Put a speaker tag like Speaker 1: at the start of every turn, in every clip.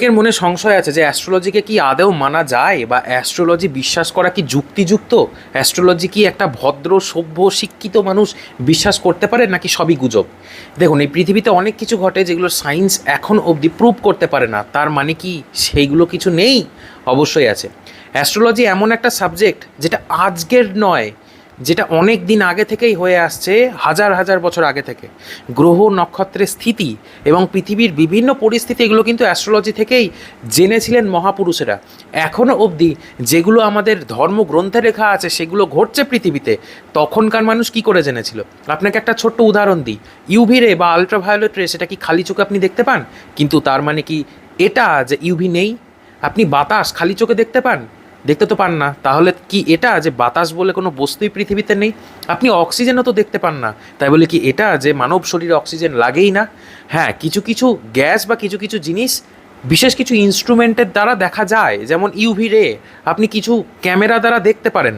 Speaker 1: অনেকের মনে সংশয় আছে যে অ্যাস্ট্রোলজিকে কি আদৌ মানা যায়, বা অ্যাস্ট্রোলজি বিশ্বাস করা কি যুক্তিযুক্ত? অ্যাস্ট্রোলজি কি একটা ভদ্র সভ্য শিক্ষিত মানুষ বিশ্বাস করতে পারে, নাকি সবই গুজব? দেখুন, এই পৃথিবীতে অনেক কিছু ঘটে যেগুলো সায়েন্স এখন অবধি প্রুভ করতে পারে না। তার মানে কি সেইগুলো কিছু নেই? অবশ্যই আছে। অ্যাস্ট্রোলজি এমন একটা সাবজেক্ট যেটা আজকের নয়, যেটা অনেক দিন আগে থেকেই হয়ে আসছে, হাজার হাজার বছর আগে থেকে। গ্রহ নক্ষত্রের স্থিতি এবং পৃথিবীর বিভিন্ন পরিস্থিতি, এগুলো কিন্তু অ্যাস্ট্রোলজি থেকেই জেনেছিলেন মহাপুরুষেরা। এখনও অবধি যেগুলো আমাদের ধর্মগ্রন্থে লেখা আছে সেগুলো ঘটছে পৃথিবীতে, তখনকার মানুষ কি করে জেনেছিল? আপনাকে একটা ছোট্ট উদাহরণ দিই। ইউভি রে বা আলট্রাভায়োলেট রে, সেটা কি খালি চোখে আপনি দেখতে পান? কিন্তু তার মানে কি এটা যে ইউভি নেই? আপনি বাতাস খালি চোখে দেখতে পান? দেখতে তো পান না। তাহলে কি এটা যে বাতাস বলে কোনো বস্তুই পৃথিবীতে নেই? আপনি অক্সিজেনও তো দেখতে পান না, তাই বলে কি এটা যে মানব শরীরে অক্সিজেন লাগেই না? হ্যাঁ, কিছু কিছু গ্যাস বা কিছু কিছু জিনিস বিশেষ কিছু ইনস্ট্রুমেন্টের দ্বারা দেখা যায়, যেমন ইউভি রে আপনি কিছু ক্যামেরা দ্বারা দেখতে পারেন।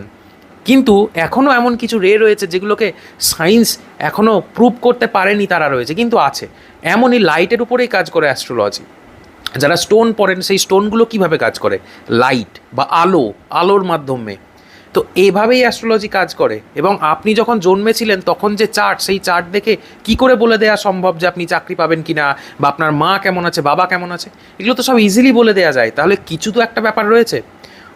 Speaker 1: কিন্তু এখনও এমন কিছু রে রয়েছে যেগুলোকে সায়েন্স এখনও প্রুভ করতে পারেনি, তারা রয়েছে কিন্তু আছে। এমনই লাইটের উপরেই কাজ করে অ্যাস্ট্রোলজি। যারা স্টোন পড়েন, সেই স্টোনগুলো কিভাবে কাজ করে? লাইট বা আলোর মাধ্যমে। তো এভাবেই অ্যাস্ট্রোলজি কাজ করে। এবং আপনি যখন জন্মেছিলেন তখন যে চার্ট, সেই চার্ট দেখে কি করে বলে দেওয়া সম্ভব যে আপনি চাকরি পাবেন কি না, বা আপনার মা কেমন আছে, বাবা কেমন আছে? এগুলো তো সব ইজিলি বলে দেওয়া যায়। তাহলে কিছু তো একটা ব্যাপার রয়েছে।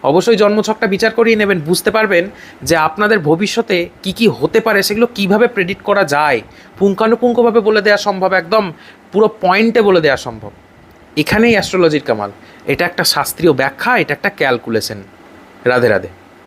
Speaker 1: অবশ্যই জন্মছকটা বিচার করিয়ে নেবেন, বুঝতে পারবেন যে আপনাদের ভবিষ্যতে কি কি হতে পারে, সেগুলো কিভাবে প্রেডিক্ট করা যায়। পুঙ্খানুপুঙ্খভাবে বলে দেওয়া সম্ভব, একদম পুরো পয়েন্টে বলে দেওয়া সম্ভব। এখানেই অ্যাস্ট্রোলজির কামাল। এটা একটা শাস্ত্রীয় ব্যাখ্যা, এটা একটা ক্যালকুলেশন। রাধে রাধে।